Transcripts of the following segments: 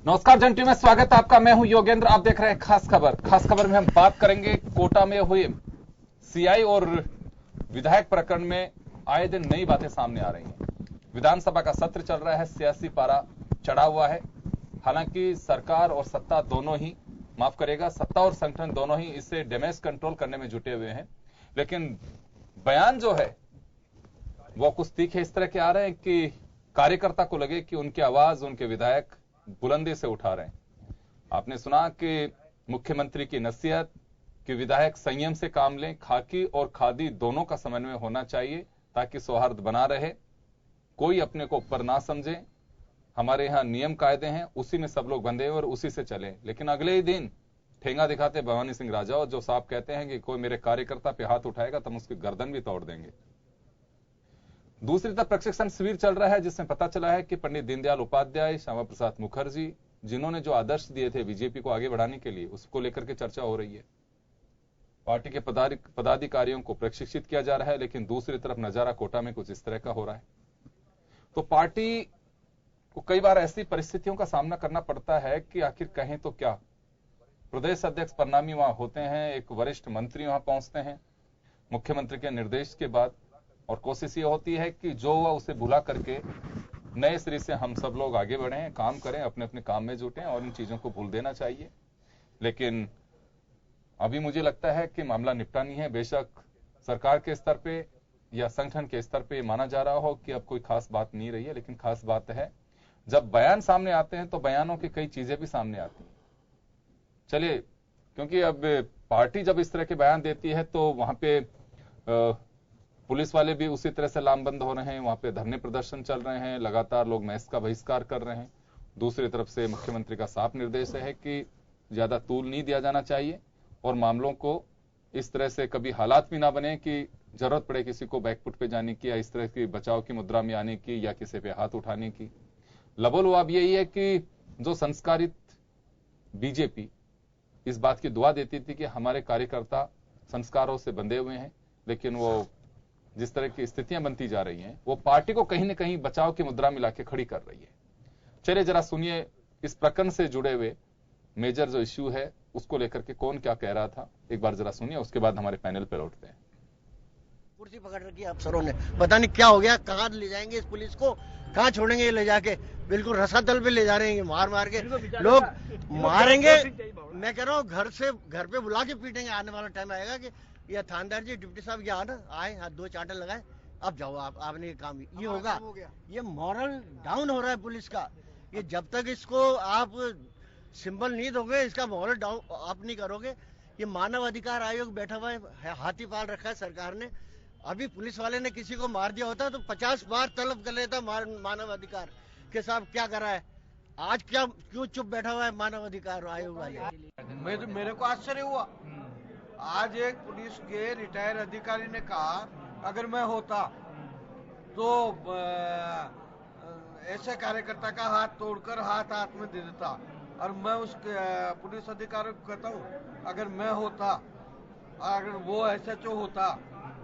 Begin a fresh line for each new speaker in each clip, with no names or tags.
नमस्कार जन टीवी में स्वागत है आपका। मैं हूं योगेंद्र। आप देख रहे हैं खास खबर। खास खबर में हम बात करेंगे कोटा में हुए सीआई और विधायक प्रकरण में आए दिन नई बातें सामने आ रही हैं। विधानसभा का सत्र चल रहा है, सियासी पारा चढ़ा हुआ है। हालांकि सरकार और सत्ता दोनों ही, माफ करेगा, सत्ता और संगठन दोनों ही इसे डैमेज कंट्रोल करने में जुटे हुए हैं। लेकिन बयान जो है वो कुछ तीखे इस तरह के आ रहे हैं कि कार्यकर्ता को लगे कि उनकी आवाज उनके विधायक बुलंदी से उठा रहे हैं। आपने सुना कि मुख्यमंत्री की नसीहत कि विधायक संयम से काम लें, खाकी और खादी दोनों का समन्वय होना चाहिए ताकि सौहार्द बना रहे, कोई अपने को ऊपर ना समझे। हमारे यहां नियम कायदे हैं, उसी में सब लोग बंधे हुए और उसी से चले। लेकिन अगले ही दिन ठेंगा दिखाते भवानी सिंह राजा, जो साहब कहते हैं कि कोई मेरे कार्यकर्ता पे हाथ उठाएगा तो हम उसकी गर्दन भी तोड़ देंगे। दूसरी तरफ प्रशिक्षण शिविर चल रहा है जिसमें पता चला है कि पंडित दीनदयाल उपाध्याय, श्यामा प्रसाद मुखर्जी, जिन्होंने जो आदर्श दिए थे बीजेपी को आगे बढ़ाने के लिए, उसको लेकर के चर्चा हो रही है। पार्टी के पदाधिकारियों को प्रशिक्षित किया जा रहा है। लेकिन दूसरी तरफ नजारा कोटा में कुछ इस तरह का हो रहा है। तो पार्टी को कई बार ऐसी परिस्थितियों का सामना करना पड़ता है कि आखिर कहें तो क्या। प्रदेश अध्यक्ष प्रणामी वहां होते हैं, एक वरिष्ठ मंत्री वहां पहुंचते हैं मुख्यमंत्री के निर्देश के बाद, और कोशिश ये होती है कि जो हुआ उसे भुला करके नए सिरे से हम सब लोग आगे बढ़ें, काम करें, अपने अपने काम में जुटें और इन चीजों को भूल देना चाहिए। लेकिन अभी मुझे लगता है कि मामला निपटा नहीं है। बेशक सरकार के स्तर पे या संगठन के स्तर पे माना जा रहा हो कि अब कोई खास बात नहीं रही है, लेकिन खास बात है जब बयान सामने आते हैं तो बयानों की कई चीजें भी सामने आती हैं। चलिए, क्योंकि अब पार्टी जब इस तरह के बयान देती है तो वहां पे पुलिस वाले भी उसी तरह से लामबंद हो रहे हैं। वहां पे धरने प्रदर्शन चल रहे हैं, लगातार लोग मैच का बहिष्कार कर रहे हैं। दूसरी तरफ से मुख्यमंत्री का साफ निर्देश है कि ज्यादा तूल नहीं दिया जाना चाहिए और मामलों को इस तरह से कभी हालात भी ना बने कि जरूरत पड़े किसी को बैकफुट पे जाने की या इस तरह की बचाव की मुद्रा में आने की या किसी पे हाथ उठाने की। लबोलुआब यही है कि जो संस्कारित बीजेपी इस बात की दुआ देती थी कि हमारे कार्यकर्ता संस्कारों से बंधे हुए हैं, लेकिन वो जिस तरह की स्थितियां बनती जा रही हैं वो पार्टी को कहीं न कहीं बचाव की मुद्रा में लाके खड़ी कर रही है। चलिए जरा सुनिए इस प्रकरण से जुड़े हुए मेजर जो इश्यू है उसको लेकर के कौन क्या कह रहा था, एक बार जरा सुनिए, उसके बाद हमारे पैनल पे लौटते हैं।
कुर्सी पकड़ रखी है अफसरों ने, पता नहीं क्या हो गया, कहाँ ले जाएंगे इस पुलिस को, कहाँ छोड़ेंगे ले जाके, बिल्कुल रसातल पे ले जा रहे हैं, मार मार के लोग मारेंगे। मैं कह रहा हूँ घर पे बुला के पीटेंगे। आने वाला टाइम आएगा कि ये थानेदार जी, डिप्टी साहब ये आना आए, हाथ दो चांटे लगाए, अब जाओ आपने ये काम ये होगा। ये मॉरल डाउन हो रहा है पुलिस का। ये जब तक इसको आप सिंबल नहीं दोगे, इसका मॉरल डाउन आप नहीं करोगे। ये मानव अधिकार आयोग बैठा हुआ है, हाथी पाल रखा है सरकार ने। अभी पुलिस वाले ने किसी को मार दिया होता तो 50 बार तलब कर लेता मानव अधिकार के साहब क्या करा है। आज क्या क्यों चुप बैठा हुआ है मानव अधिकार आयोग वाले।
मेरे को आश्चर्य हुआ। आज एक पुलिस के रिटायर अधिकारी ने कहा अगर मैं होता तो ऐसे कार्यकर्ता का हाथ तोड़कर हाथ में दे देता। और मैं उस पुलिस अधिकारी को कहता हूँ अगर मैं होता, अगर वो एसएचओ होता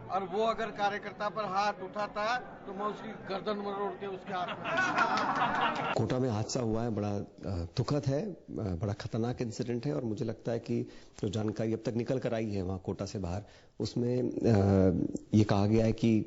और वो अगर कार्यकर्ता पर हाथ उठाता तो मैं उसकी गर्दन मरोड़ के उसके हाथ में।
कोटा में हादसा हुआ है, बड़ा दुखद है, बड़ा खतरनाक इंसिडेंट है। और मुझे लगता है कि जो जानकारी अब तक निकल कर आई है वहां कोटा से बाहर, उसमें ये कहा गया है कि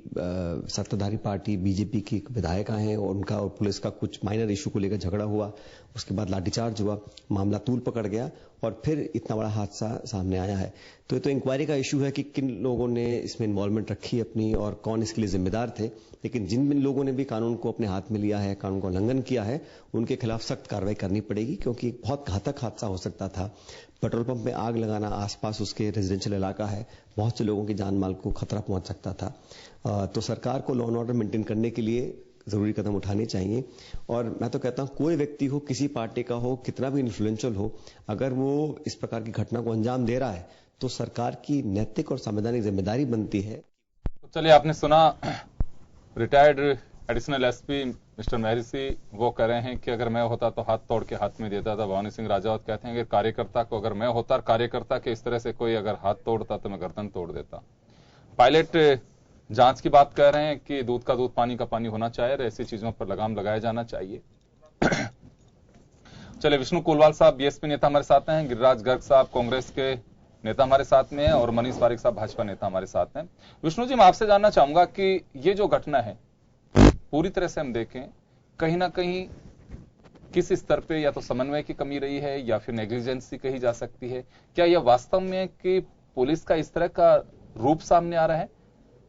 सत्ताधारी पार्टी बीजेपी की विधायक हैं और उनका और पुलिस का कुछ माइनर इशू को लेकर झगड़ा हुआ, उसके बाद लाठीचार्ज हुआ, मामला तूल पकड़ गया और फिर इतना बड़ा हादसा सामने आया है। तो ये तो इंक्वायरी का इशू है कि किन लोगों ने इसमें इन्वॉल्वमेंट रखी अपनी और कौन इसके लिए जिम्मेदार थे। लेकिन जिन लोगों ने भी कानून को अपने हाथ में लिया है, कानून का उल्लंघन किया है, उनके खिलाफ सख्त कार्रवाई करनी पड़ेगी, क्योंकि एक बहुत घातक हादसा हो सकता था। पेट्रोल पंप में आग लगाना, आसपास उसके रेजिडेंशियल इलाका है, बहुत से लोगों की जान माल को खतरा पहुंच सकता था। तो सरकार को लॉ एंड ऑर्डर मेंटेन करने के लिए जरूरी कदम उठाने चाहिए। और मैं तो कहता हूं कोई व्यक्ति हो, किसी पार्टी का हो, कितना भी इन्फ्लुएंशियल हो, अगर वो इस प्रकार की घटना को अंजाम दे रहा है तो सरकार की नैतिक और संवैधानिक जिम्मेदारी बनती है।
तो चलिए, आपने सुना रिटायर्ड एडिशनल एसपी मिस्टर महर्षि, वो कह रहे हैं कि अगर मैं होता तो हाथ तोड़ के हाथ में देता था। भवानी सिंह राजावत कहते हैं कि कार्यकर्ता को अगर मैं होता, कार्यकर्ता के इस तरह से कोई अगर हाथ तोड़ता तो मैं गर्दन तोड़ देता। पायलट जांच की बात कर रहे हैं कि दूध का दूध पानी का पानी होना चाहिए और ऐसी चीजों पर लगाम लगाया जाना चाहिए। चलिए, विष्णु कोलवाल साहब बीएसपी नेता हमारे साथ हैं, गिरिराज गर्ग साहब कांग्रेस के नेता हमारे साथ में हैं और मनीष पारिक साहब भाजपा नेता हमारे साथ हैं। विष्णु जी, मैं आपसे जानना चाहूंगा कि ये जो घटना है पूरी तरह से हम देखें, कहीं ना कहीं किस स्तर पे या तो समन्वय की कमी रही है या फिर नेग्लिजेंसी कही जा सकती है। क्या यह वास्तव में कि पुलिस का इस तरह का रूप सामने आ रहा है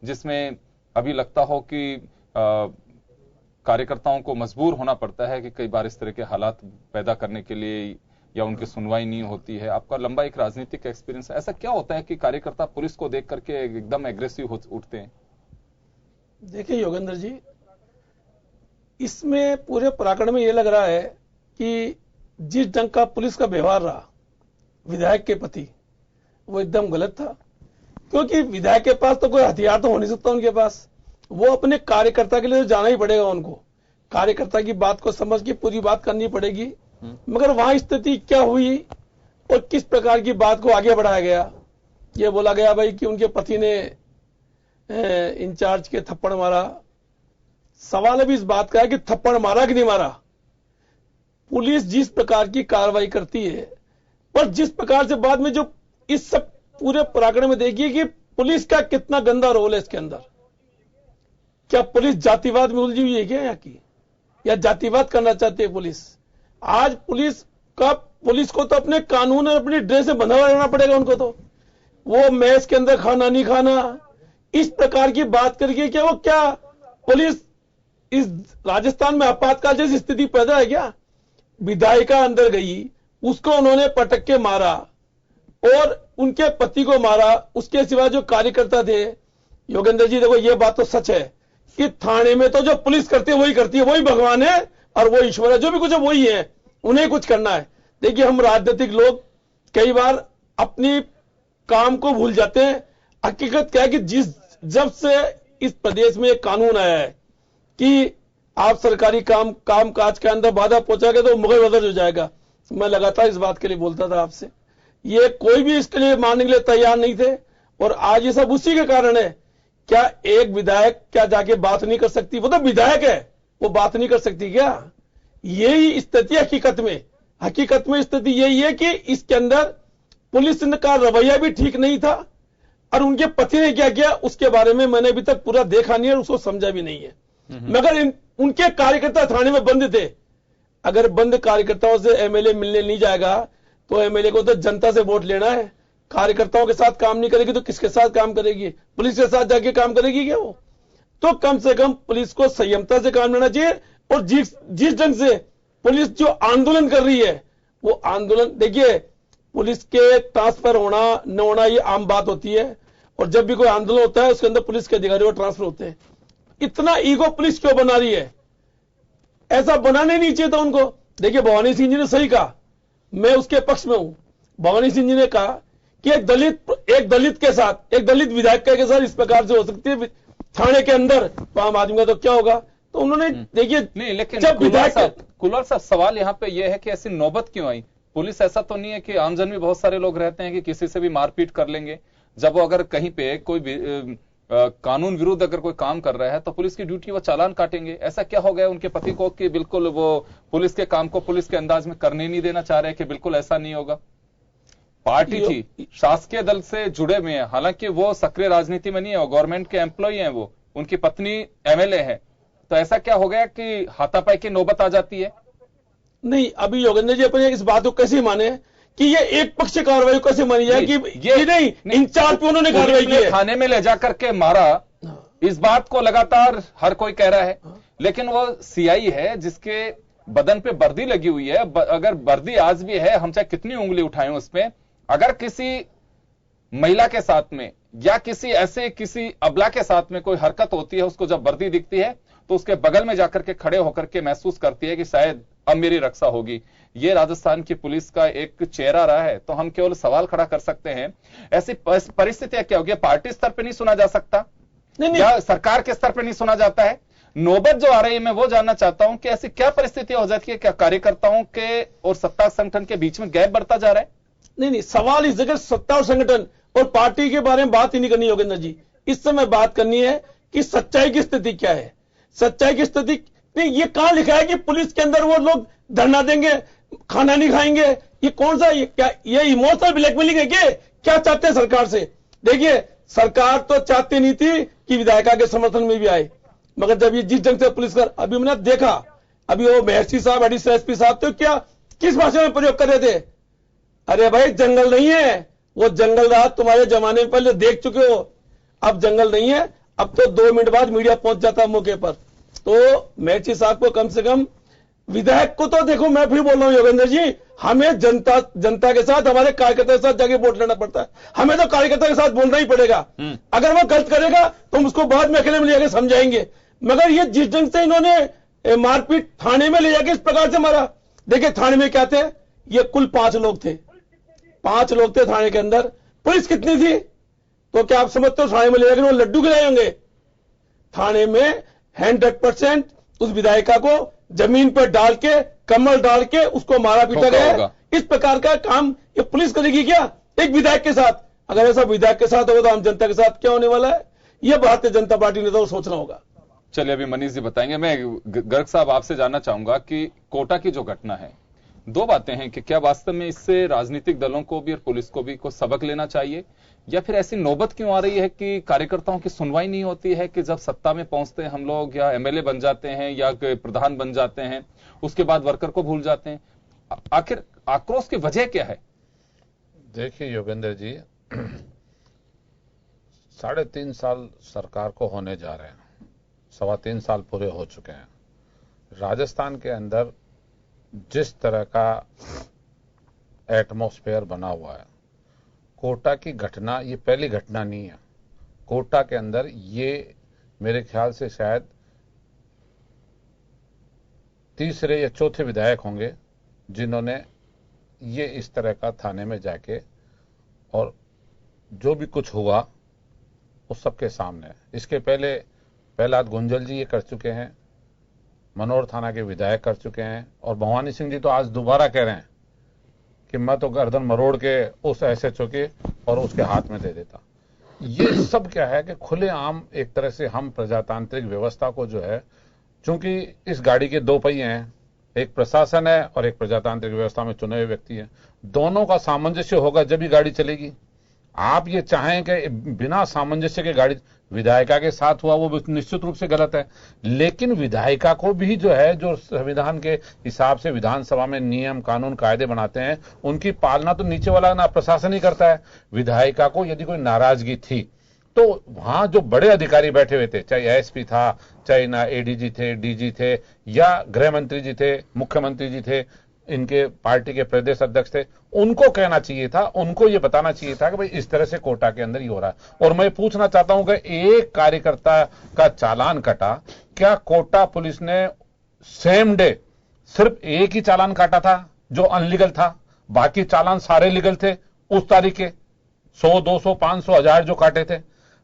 जिसमें अभी लगता हो कि कार्यकर्ताओं को मजबूर होना पड़ता है कि कई बार इस तरह के हालात पैदा करने के लिए, या उनकी सुनवाई नहीं होती है? आपका लंबा एक राजनीतिक एक्सपीरियंस है, ऐसा क्या होता है कि कार्यकर्ता पुलिस को देख करके एकदम एग्रेसिव उठते हैं?
देखिए योगेंद्र जी, इसमें पूरे प्रकरण में यह लग रहा है कि जिस ढंग का पुलिस का व्यवहार रहा विधायक के प्रति, वो एकदम गलत था। क्योंकि विधायक के पास तो कोई हथियार तो हो नहीं सकता उनके पास, वो अपने कार्यकर्ता के लिए तो जाना ही पड़ेगा, उनको कार्यकर्ता की बात को समझ के पूरी बात करनी पड़ेगी। मगर वहां स्थिति क्या हुई और किस प्रकार की बात को आगे बढ़ाया गया, ये बोला गया भाई कि उनके पति ने इंचार्ज के थप्पड़ मारा। सवाल अभी इस बात का है कि थप्पड़ मारा कि नहीं मारा। पुलिस जिस प्रकार की कार्रवाई करती है और जिस प्रकार से बाद में जो इस सब पूरे प्रकरण में देखिए कि पुलिस का कितना गंदा रोल है इसके अंदर। क्या पुलिस जातिवाद में उलझी हुई है क्या यहाँ की, या जातिवाद करना चाहती है पुलिस? आज पुलिस को तो अपने कानून और अपनी ड्रेस से बंधा हुआ रहना पड़ेगा उनको। तो वो मैच के अंदर खाना नहीं खाना, इस प्रकार की बात करके क्या पुलिस इस राजस्थान में आपातकाल जैसी स्थिति पैदा है क्या? विधायिका अंदर गई, उसको उन्होंने पटक के मारा और उनके पति को मारा। उसके सिवा जो कार्यकर्ता थे, योगेंद्र जी देखो ये बात तो सच है कि थाने में तो जो पुलिस करती है वही करती है, वही भगवान है और वो ईश्वर है, जो भी कुछ है वही है, उन्हें कुछ करना है। देखिए हम राजनीतिक लोग कई बार अपनी काम को भूल जाते हैं। हकीकत क्या है कि जब से इस प्रदेश में एक कानून आया है कि आप सरकारी काम काज के अंदर बाधा पहुंचाएंगे तो मुगल बदल हो जाएगा, मैं लगातार इस बात के लिए बोलता था आपसे। ये कोई भी इसके लिए मानने के लिए तैयार नहीं थे और आज ये सब उसी के कारण है। क्या एक विधायक क्या जाके बात नहीं कर सकती? वो तो विधायक है, वो बात नहीं कर सकती क्या? यही स्थिति हकीकत में स्थिति यही है कि इसके अंदर पुलिस का रवैया भी ठीक नहीं था और उनके पति ने क्या किया उसके बारे में मैंने अभी तक पूरा देखा नहीं है और उसको समझा भी नहीं है। मगर उनके कार्यकर्ता थाने में बंद थे। अगर बंद कार्यकर्ताओं से एमएलए मिलने नहीं जाएगा तो एमएलए को तो जनता से वोट लेना है। कार्यकर्ताओं के साथ काम नहीं करेगी तो किसके साथ काम करेगी? पुलिस के साथ जाके काम करेगी क्या वो? तो कम से कम पुलिस को संयमता से काम लेना चाहिए। और जिस ढंग से पुलिस जो आंदोलन कर रही है, वो आंदोलन देखिए, पुलिस के ट्रांसफर होना न होना ये आम बात होती है और जब भी कोई आंदोलन होता है उसके अंदर पुलिस के अधिकारियों ट्रांसफर होते हैं। इतना ईगो पुलिस क्यों बना रही है? ऐसा बनाने नहीं चाहिए था उनको। देखिए भवानी सिंह जी ने सही कहा, मैं उसके पक्ष में हूं। भवानी सिंह जी ने कहा कि एक दलित के साथ, एक दलित विधायक के साथ इस प्रकार से हो सकती है थाने के अंदर, तो आम आदमी का तो क्या होगा? तो उन्होंने देखिए
नहीं, लेकिन
जब
कुलवाल साहब सवाल यहाँ पे यह है कि ऐसी नौबत क्यों आई? पुलिस ऐसा तो नहीं है कि आमजन में बहुत सारे लोग रहते हैं कि किसी से भी मारपीट कर लेंगे। जब वो अगर कहीं पे कोई कानून विरुद्ध अगर कोई काम कर रहा है तो पुलिस की ड्यूटी वो चालान काटेंगे। ऐसा क्या हो गया उनके पति को कि बिल्कुल वो पुलिस के काम को पुलिस के अंदाज में करने नहीं देना चाह रहे कि बिल्कुल ऐसा नहीं होगा? पार्टी थी, शासकीय दल से जुड़े हुए हैं, हालांकि वो सक्रिय राजनीति में नहीं है, वो गवर्नमेंट के एम्प्लॉय हैं, वो उनकी पत्नी एमएलए है। तो ऐसा क्या हो गया कि हाथापाई की नौबत आ जाती है?
नहीं, अभी योगेंद्र जी अपने इस बात को कैसे माने कि ये एक पक्ष कार्रवाई कैसे मानी जाए कि ये नहीं इंचार्ज पे उन्होंने कार्रवाई की,
थाने में ले जाकर के मारा, इस बात को लगातार हर कोई कह रहा है। लेकिन वो सीआई है जिसके बदन पे वर्दी लगी हुई है। अगर वर्दी आज भी है, हम चाहे कितनी उंगली उठाएं उसमें, अगर किसी महिला के साथ में या किसी अबला के साथ में कोई हरकत होती है, उसको जब वर्दी दिखती है तो उसके बगल में जाकर के खड़े होकर के महसूस करती है कि शायद अब मेरी रक्षा होगी। ये राजस्थान की पुलिस का एक चेहरा रहा है। तो हम केवल सवाल खड़ा कर सकते हैं, ऐसी परिस्थितियां क्या होगी? पार्टी स्तर पर नहीं सुना जा सकता या सरकार के स्तर पर नहीं सुना जाता है? नौबत जो आ रही है, मैं वो जानना चाहता हूं कि ऐसी क्या परिस्थितियां हो जाती है? क्या कार्यकर्ताओं के और सत्ता संगठन के बीच में गैप बढ़ता जा रहा है?
नहीं, सवाल इस जगह सत्ता और संगठन और पार्टी के बारे में बात ही नहीं करनी योगेंद्र जी। इस समय बात करनी है कि सच्चाई की स्थिति क्या है। सच्चाई की स्थिति नहीं, ये कहां लिखा है कि पुलिस के अंदर वो लोग धरना देंगे? खाना नहीं खाएंगे। ये कौन सा, ये इमोशनल ब्लैकमेलिंग है क्या चाहते हैं सरकार से? देखिए, सरकार तो चाहती नहीं थी कि विधायिका के समर्थन में भी आए, मगर जब ये जिस ढंग से पुलिस कर, अभी मैंने देखा, अभी वो महर्षि साहब, एडिशनल एसपी साहब, तो क्या किस भाषा में प्रयोग कर रहे थे? अरे भाई, जंगल नहीं है वो, जंगल रात तुम्हारे जमाने में पहले देख चुके हो, अब जंगल नहीं है। अब तो 2 मिनट बाद मीडिया पहुंच जाता है मौके पर। तो महर्षि साहब को कम से कम, विधायक को तो देखो, मैं फिर बोल रहा हूं योगेंद्र जी, हमें जनता के साथ, हमारे कार्यकर्ता के साथ जाके वोट लेना पड़ता है। हमें तो कार्यकर्ता के साथ बोलना ही पड़ेगा। अगर वो गलत करेगा तो हम उसको बाद में अकेले में ले जाकर समझाएंगे। मगर ये जिस ढंग से इन्होंने मारपीट थाने में ले जाके इस प्रकार से मारा, देखिए थाने में क्या थे, ये कुल 5 लोग थे, 5 लोग थे थाने के अंदर। पुलिस कितनी थी? तो क्या आप समझते हो थाने में ले जाकर वो लड्डू खिलाए होंगे? थाने में 100% उस विधायिका को जमीन पर डाल के, कमल डाल के उसको मारा पीटा गया। इस प्रकार का काम ये पुलिस करेगी क्या एक विधायक के साथ? अगर ऐसा विधायक के साथ होगा तो हम जनता के साथ क्या होने वाला है, ये भारतीय जनता पार्टी ने तो सोचना होगा।
चलिए, अभी मनीष जी बताएंगे। मैं गर्ग साहब आपसे जानना चाहूंगा कि कोटा की जो घटना है, 2 बातें हैं कि क्या वास्तव में इससे राजनीतिक दलों को भी और पुलिस को भी कुछ सबक लेना चाहिए, या फिर ऐसी नौबत क्यों आ रही है कि कार्यकर्ताओं की सुनवाई नहीं होती है, कि जब सत्ता में पहुंचते हैं हम लोग, या एमएलए बन जाते हैं या प्रधान बन जाते हैं, उसके बाद वर्कर को भूल जाते हैं। आखिर आक्रोश की वजह क्या है?
देखिए योगेंद्र जी, 3.5 साल सरकार को होने जा रहे हैं, 3.25 साल पूरे हो चुके हैं। राजस्थान के अंदर जिस तरह का एटमॉस्फेयर बना हुआ है, कोटा की घटना ये पहली घटना नहीं है। कोटा के अंदर ये मेरे ख्याल से शायद 3रे या 4थे विधायक होंगे जिन्होंने ये इस तरह का थाने में जाके, और जो भी कुछ हुआ वो सबके सामने है। इसके पहले प्रहलाद गुंजल जी ये कर चुके हैं, मनोर थाना के विधायक कर चुके हैं, और भवानी सिंह जी तो आज दोबारा कह रहे हैं कि मैं तो गर्दन मरोड़ के उस एसएचओ के और उसके हाथ में दे देता। ये सब क्या है कि खुलेआम एक तरह से हम प्रजातांत्रिक व्यवस्था को जो है, चूंकि इस गाड़ी के 2 पहिए हैं, एक प्रशासन है और एक प्रजातांत्रिक व्यवस्था में चुने हुए व्यक्ति है, दोनों का सामंजस्य होगा जब ही गाड़ी चलेगी। आप ये चाहें कि बिना सामंजस्य के गाड़ी, विधायिका के साथ हुआ वो निश्चित रूप से गलत है, लेकिन विधायिका को भी जो है, जो संविधान के हिसाब से विधानसभा में नियम कानून कायदे बनाते हैं, उनकी पालना तो नीचे वाला ना प्रशासन ही करता है। विधायिका को यदि कोई नाराजगी थी तो वहां जो बड़े अधिकारी बैठे हुए थे, चाहे एसपी था, चाहे ना एडीजी थे, डीजी थे, या गृह मंत्री जी थे, मुख्यमंत्री जी थे, इनके पार्टी के प्रदेश अध्यक्ष थे, उनको कहना चाहिए था, उनको ये बताना चाहिए था कि भाई इस तरह से कोटा के अंदर ही हो रहा है। और मैं पूछना चाहता हूं कि एक कार्यकर्ता का चालान कटा, क्या कोटा पुलिस ने सेम डे सिर्फ एक ही चालान काटा था जो अनलीगल था, बाकी चालान सारे लीगल थे उस तारीख के? 100, 200, 500, 1000 जो काटे थे।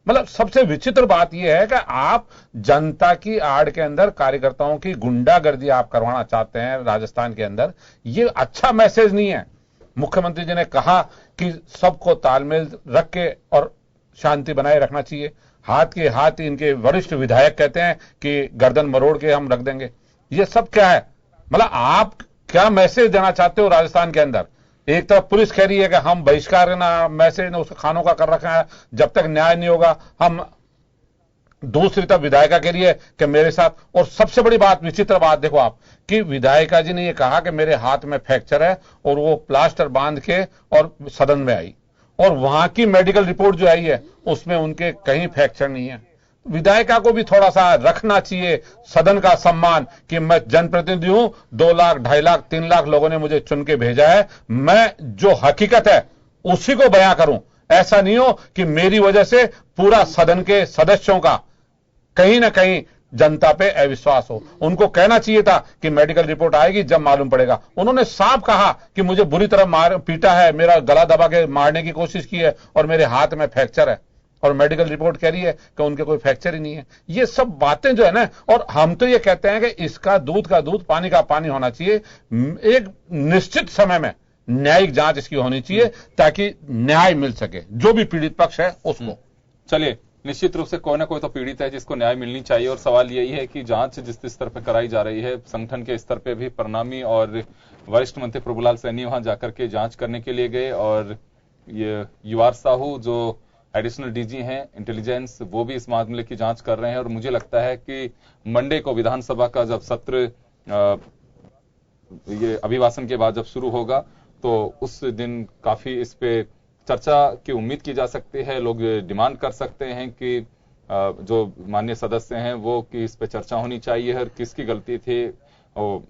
मतलब सबसे विचित्र बात यह है कि आप जनता की आड़ के अंदर कार्यकर्ताओं की गुंडागर्दी आप करवाना चाहते हैं राजस्थान के अंदर। ये अच्छा मैसेज नहीं है। मुख्यमंत्री जी ने कहा कि सबको तालमेल रख के और शांति बनाए रखना चाहिए। हाथ के हाथ इनके वरिष्ठ विधायक कहते हैं कि गर्दन मरोड़ के हम रख देंगे। ये सब क्या है? मतलब आप क्या मैसेज देना चाहते हो राजस्थान के अंदर? एक तरफ पुलिस कह रही है कि हम बहिष्कार ना मैसेज ने उसके खानों का कर रखा है जब तक न्याय नहीं होगा हम, दूसरी तरफ विधायिका कह रही है कि मेरे साथ, और सबसे बड़ी बात, विचित्र बात देखो आप, कि विधायिका जी ने यह कहा कि मेरे हाथ में फ्रैक्चर है, और वो प्लास्टर बांध के और सदन में आई, और वहां की मेडिकल रिपोर्ट जो आई है उसमें उनके कहीं फ्रैक्चर नहीं है। विधायिका को भी थोड़ा सा रखना चाहिए सदन का सम्मान कि मैं जनप्रतिनिधि हूं, 2 लाख, 2.5 लाख, 3 लाख लोगों ने मुझे चुन के भेजा है, मैं जो हकीकत है उसी को बयां करूं। ऐसा नहीं हो कि मेरी वजह से पूरा सदन के सदस्यों का कहीं ना कहीं जनता पे अविश्वास हो। उनको कहना चाहिए था कि मेडिकल रिपोर्ट आएगी जब मालूम पड़ेगा। उन्होंने साफ कहा कि मुझे बुरी तरह पीटा है, मेरा गला दबा के मारने की कोशिश की है और मेरे हाथ में फ्रैक्चर है, और मेडिकल रिपोर्ट कह रही है कि उनके कोई फ्रैक्चर ही नहीं है। ये सब बातें जो है ना, और हम तो ये कहते हैं कि इसका दूध का दूध, पानी का पानी होना चाहिए। एक निश्चित समय में न्यायिक जांच इसकी होनी चाहिए ताकि न्याय मिल सके जो भी पीड़ित पक्ष है उसको।
चलिए, निश्चित रूप से कोई ना कोई तो पीड़ित है जिसको न्याय मिलनी चाहिए, और सवाल यही है कि जांच जिस स्तर पर कराई जा रही है, संगठन के स्तर पे भी प्रणामी और वरिष्ठ मंत्री प्रभुलाल सैनी वहां जाकर के जांच करने के लिए गए, और ये युवार साहू जो एडिशनल डीजी हैं इंटेलिजेंस, वो भी इस मामले की जांच कर रहे हैं। और मुझे लगता है कि मंडे को विधानसभा का जब सत्र ये अभिभाषण के बाद जब शुरू होगा तो उस दिन काफी इस पे चर्चा की उम्मीद की जा सकती है। लोग डिमांड कर सकते हैं कि जो माननीय सदस्य हैं वो कि इस पे चर्चा होनी चाहिए और किसकी गलती थी, और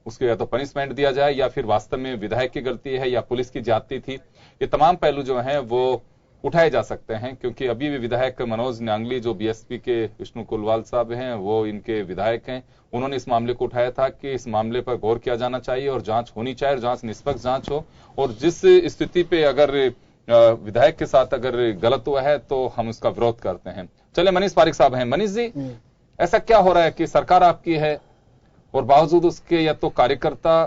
उसके या तो पनिशमेंट दिया जाए या फिर वास्तव में विधायक की गलती है या पुलिस की ज्यादती थी। ये तमाम पहलू जो हैं वो उठाए जा सकते हैं, क्योंकि अभी भी विधायक मनोज न्यांगली जो बीएसपी के विष्णु कुलवाल साहब हैं वो इनके विधायक हैं, उन्होंने इस मामले को उठाया था कि इस मामले पर गौर किया जाना चाहिए और जांच होनी चाहिए, और जांच निष्पक्ष जांच हो, और जिस स्थिति पे अगर विधायक के साथ अगर गलत हुआ है तो हम उसका विरोध करते हैं। चले मनीष पारिक साहब हैं। मनीष जी, ऐसा क्या हो रहा है कि सरकार आपकी है और बावजूद उसके या तो कार्यकर्ता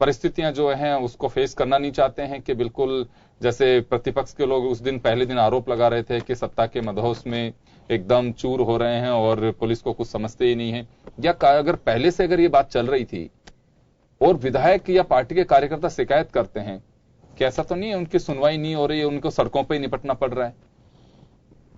परिस्थितियां जो हैं उसको फेस करना नहीं चाहते हैं, कि बिल्कुल जैसे प्रतिपक्ष के लोग उस दिन पहले दिन आरोप लगा रहे थे कि सत्ता के मदहोश में एकदम चूर हो रहे हैं और पुलिस को कुछ समझते ही नहीं है, या अगर पहले से अगर ये बात चल रही थी और विधायक या पार्टी के कार्यकर्ता शिकायत करते हैं, क्या ऐसा तो नहीं है उनकी सुनवाई नहीं हो रही है, उनको सड़कों पर ही निपटना पड़ रहा है?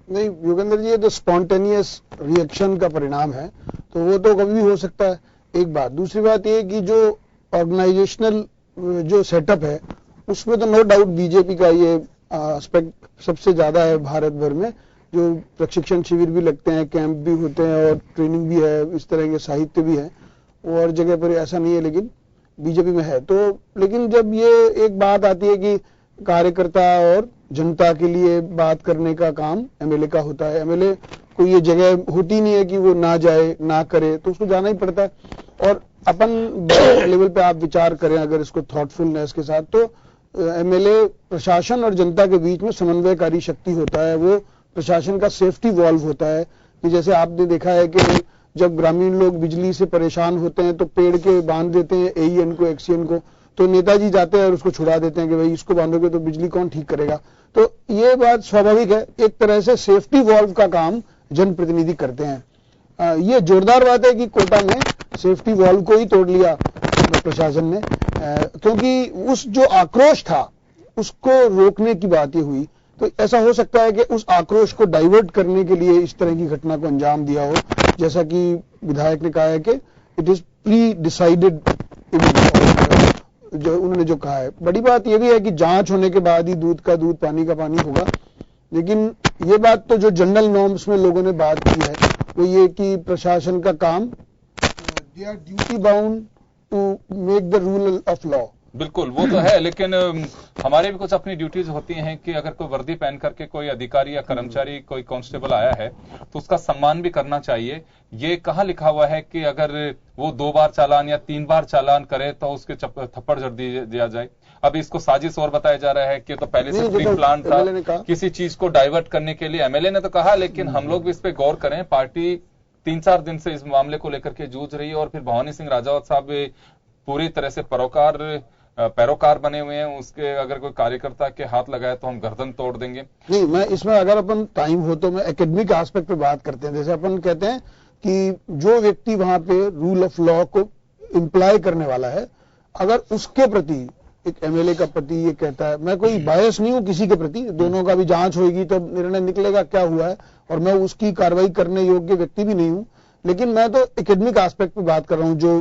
नहीं योगेंद्र जी, ये तो स्पॉन्टेनियस रिएक्शन का परिणाम है, तो वो तो कभी भी हो सकता है, एक बात। दूसरी बात ये कि जो ऑर्गेनाइजेशनल जो सेटअप है उसमें तो नो डाउट बीजेपी का ये एस्पेक्ट सबसे ज्यादा है भारत भर में। जो प्रशिक्षण शिविर भी लगते हैं, कैंप भी होते हैं और ट्रेनिंग भी है, इस तरह के साहित्य भी है, और जगह पर ऐसा नहीं है, लेकिन बीजेपी में है। तो लेकिन जब ये एक बात आती है कि कार्यकर्ता और जनता के लिए बात करने का काम एमएलए का होता है, एमएलए को ये जगह होती नहीं है कि वो ना जाए ना करे, तो उसको जाना ही पड़ता है। और अपन बड़े लेवल पे आप विचार करें अगर इसको थॉटफुलनेस के साथ, तो एमएलए प्रशासन और जनता के बीच में समन्वयकारी शक्ति होता है, वो प्रशासन का सेफ्टी वॉल्व होता है। कि जैसे आपने देखा है कि जब ग्रामीण लोग बिजली से परेशान होते हैं तो पेड़ के बांध देते हैं एईएन को, एक्सीएन को, तो नेताजी जाते हैं और उसको छुड़ा देते हैं कि भाई इसको बांधोगे तो बिजली कौन ठीक करेगा। तो ये बात स्वाभाविक है, एक तरह से सेफ्टी वॉल्व का काम जनप्रतिनिधि करते हैं। ये जोरदार बात है कि कोटा में सेफ्टी वॉल्व को ही तोड़ लिया प्रशासन ने, क्योंकि उस जो आक्रोश था उसको रोकने की बात ये हुई। तो ऐसा हो सकता है कि उस आक्रोश को डाइवर्ट करने के लिए इस तरह की घटना को अंजाम दिया हो, जैसा कि विधायक ने कहा है कि इट इज प्री डिसाइडेड, जो उन्होंने जो कहा है। बड़ी बात यह भी है कि जांच होने के बाद ही दूध का दूध पानी का पानी होगा, लेकिन ये बात तो जो जनरल नॉर्म्स में लोगों ने बात की है वो ये कि प्रशासन का काम, they are duty bound to make the rule of law.
बिल्कुल वो तो है, लेकिन हमारे भी कुछ अपनी ड्यूटीज होती हैं कि अगर कोई वर्दी पहन करके कोई अधिकारी या कर्मचारी, कोई कांस्टेबल आया है तो उसका सम्मान भी करना चाहिए। ये कहाँ लिखा हुआ है कि अगर वो 2 बार चालान या 3 बार चालान करे तो उसके थप्पड़ जड़ दिया जाए? अब इसको साजिश और बताया जा रहा है कि तो पहले से प्री प्लान था किसी चीज को डाइवर्ट करने के लिए। एमएलए ने तो कहा, लेकिन हम लोग भी इस पे गौर करें। पार्टी 3-4 दिन से इस मामले को लेकर के जूझ रही है, और फिर भवानी सिंह राजावत साहब पूरी तरह से पैरोकार बने हुए हैं। उसके अगर कोई कार्यकर्ता के हाथ लगाए तो हम गर्दन तोड़ देंगे।
नहीं, मैं इसमें अगर अपन टाइम हो तो मैं एकेडमिक एस्पेक्ट पे बात करते हैं। जैसे अपन कहते हैं कि जो व्यक्ति वहां पे रूल ऑफ लॉ को इंप्लाई करने वाला है, अगर उसके प्रति एक एमएलए का प्रति ये कहता है, मैं कोई बायस नहीं हूं किसी के प्रति, दोनों का भी जांच होगी तब निर्णय निकलेगा क्या हुआ है, और मैं उसकी कार्रवाई करने योग्य व्यक्ति भी नहीं हूं, लेकिन मैं तो एकेडमिक एस्पेक्ट पे बात कर रहा हूं। जो